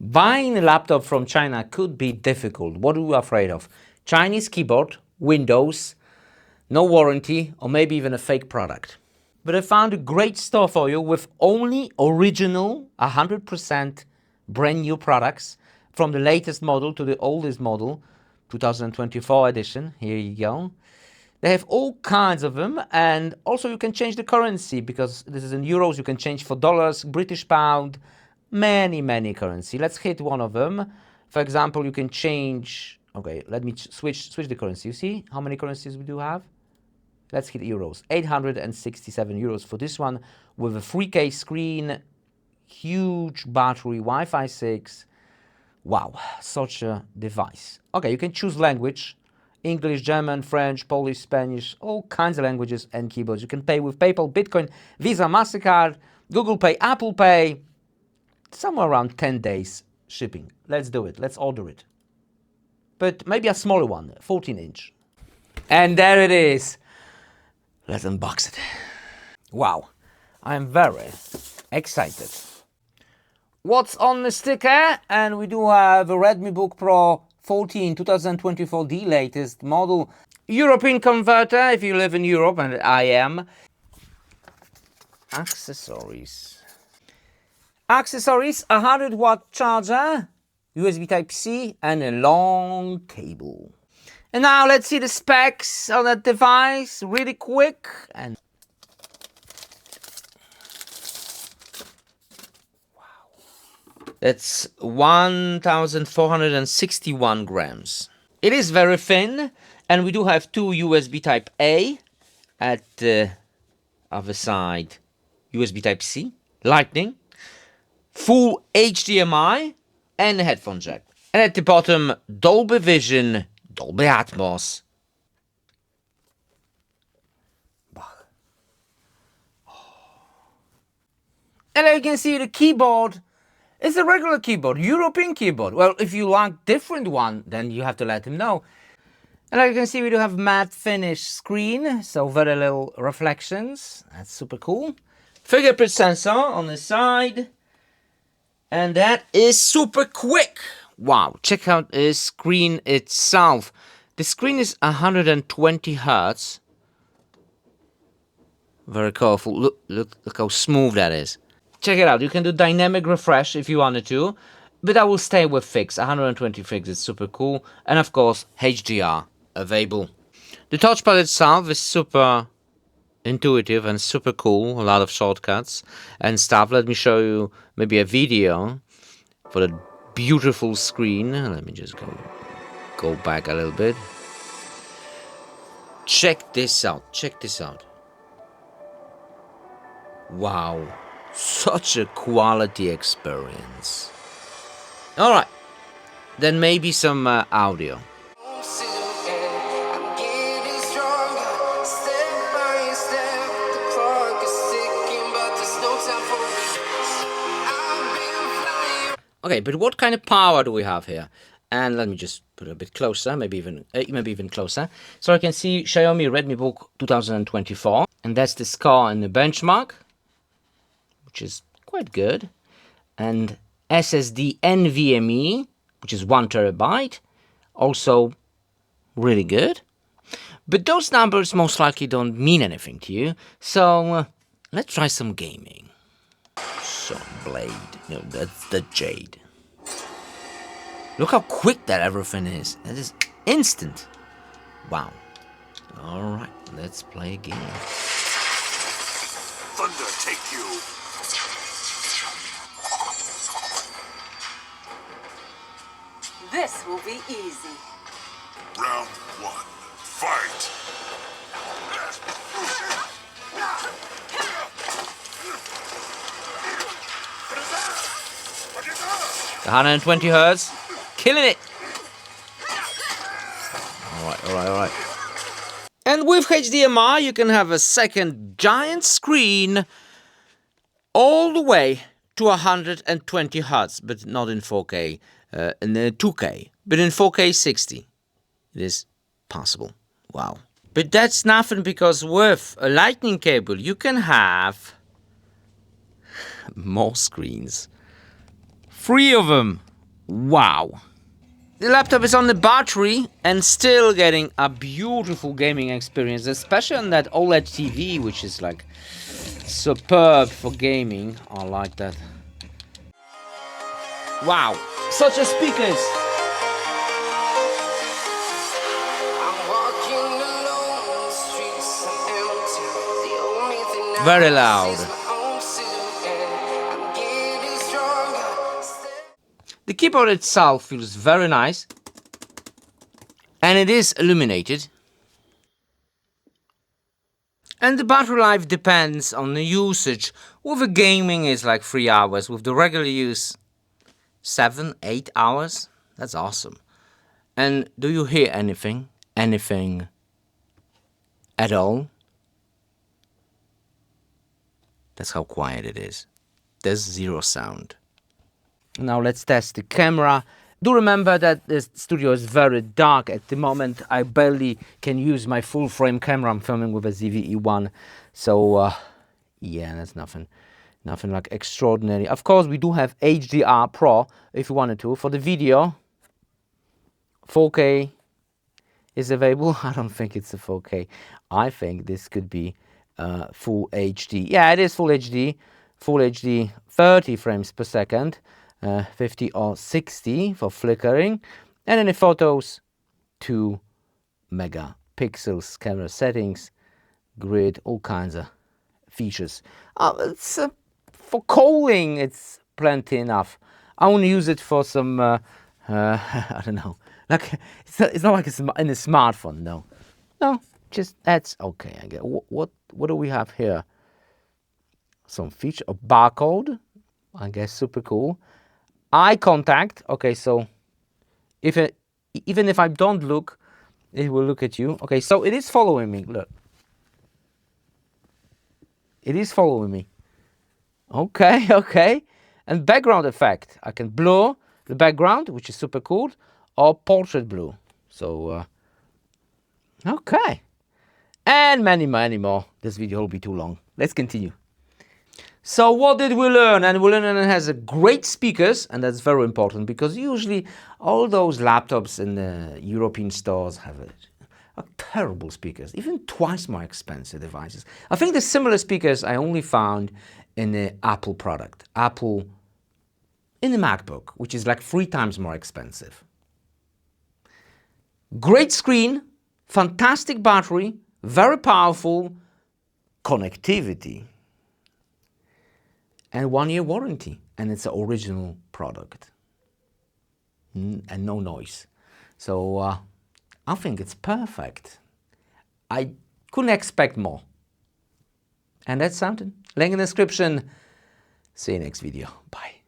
Buying a laptop from China could be difficult. What are you afraid of? Chinese keyboard, Windows, no warranty, or maybe even a fake product. But I found a great store for you with only original, 100% brand new products from the latest model to the oldest model, 2024 edition. Here you go. They have all kinds of them, and also you can change the currency because this is in euros. You can change for dollars, British pound, many currency. Let's hit one of them. For example, you can change. Okay, let me switch the currency. You see how many currencies we do have? Let's hit euros. 867 euros for this one with a 3K screen, huge battery, Wi-Fi 6. Wow, such a device. Okay, you can choose language. English, German, French, Polish, Spanish, all kinds of languages and keyboards. You can pay with PayPal, Bitcoin, Visa, MasterCard, Google Pay, Apple Pay. Somewhere around 10 days shipping. Let's do it. Let's order it. But maybe a smaller one, 14-inch. And there it is. Let's unbox it. Wow, I'm very excited. What's on the sticker? And we do have a RedmiBook Pro 14 2024, the latest model. European converter if you live in Europe, and I am. Accessories. Accessories, a 100-watt charger, USB Type-C, and a long cable. And now let's see the specs on that device really quick. And wow, that's 1,461 grams. It is very thin, and we do have two USB Type-A at the other side, USB Type-C, Lightning, full HDMI, and a headphone jack. And at the bottom, Dolby Vision, Dolby Atmos. And as you can see, the keyboard is a regular keyboard, European keyboard. Well, if you like different one, then you have to let him know. And as you can see, we do have matte finish screen, so very little reflections. That's super cool. Fingerprint sensor on the side. And that is super quick. Wow, check out the screen itself. The screen is 120 Hertz. Very colorful. Look how smooth that is. Check it out. You can do dynamic refresh if you wanted to, but I will stay with fixed. 120 fixed is super cool. And of course, HDR available. The touchpad itself is super intuitive and super cool. A lot of shortcuts and stuff. Let me show you maybe a video for the beautiful screen. Let me just go back a little bit. Check this out. Check this out. Wow. Such a quality experience. Alright. Then maybe some audio. Okay, but what kind of power do we have here? And let me just put it a bit closer, maybe even closer. So I can see Xiaomi RedmiBook 2024, and that's the score and the benchmark, which is quite good. And SSD NVMe, which is 1 terabyte, also really good. But those numbers most likely don't mean anything to you. So let's try some gaming. So Blade, no, that's the Jade. Look how quick that everything is. That is instant. Wow. Alright, let's play a game. Thunder take you. This will be easy. Round 1. Fight. 120 Hertz. Killing it. Alright. And with HDMI, you can have a second giant screen all the way to 120 Hertz, but not in 4K, in 2K, but in 4K 60. It is possible. Wow. But that's nothing, because with a lightning cable, you can have more screens. 3 of them. Wow. The laptop is on the battery and still getting a beautiful gaming experience, especially on that OLED TV, which is like superb for gaming. I like that. Wow, such a speakers. Very loud. The keyboard itself feels very nice, and it is illuminated. And the battery life depends on the usage. With the gaming is like 3 hours, with the regular use 7-8 hours. That's awesome. And do you hear anything? Anything at all? That's how quiet it is. There's zero sound. Now let's test the camera. Do remember that the studio is very dark at the moment. I barely can use my full frame camera. I'm filming with a ZVE1. So yeah, that's nothing like extraordinary. Of course, we do have HDR Pro if you wanted to. For the video, 4K is available. I don't think it's a 4K. I think this could be full HD. Yeah, it is full HD. Full HD 30 frames per second. 50 or 60 for flickering, and in the photos 2 megapixels, camera settings, grid, all kinds of features. It's for calling, it's plenty enough. I want to use it for some I don't know, like it's not like it's in a smartphone. No, just that's okay. I get what do we have here? Some feature, a barcode, I guess, super cool. Eye contact. Okay, so even if I don't look, it will look at you. Okay, so it is following me. Look, it is following me. Okay, okay. And background effect. I can blur the background, which is super cool, or portrait blue. So okay, and many more. This video will be too long. Let's continue. So what did we learn? And we learned that it has a great speakers, and that's very important because usually all those laptops in the European stores have terrible speakers, even twice more expensive devices. I think the similar speakers I only found in the Apple product, Apple in the MacBook, which is like 3 times more expensive. Great screen, fantastic battery, very powerful connectivity. And 1-year warranty, and it's an original product, and no noise. So I think it's perfect. I couldn't expect more. And that's something. Link in the description. See you next video. Bye.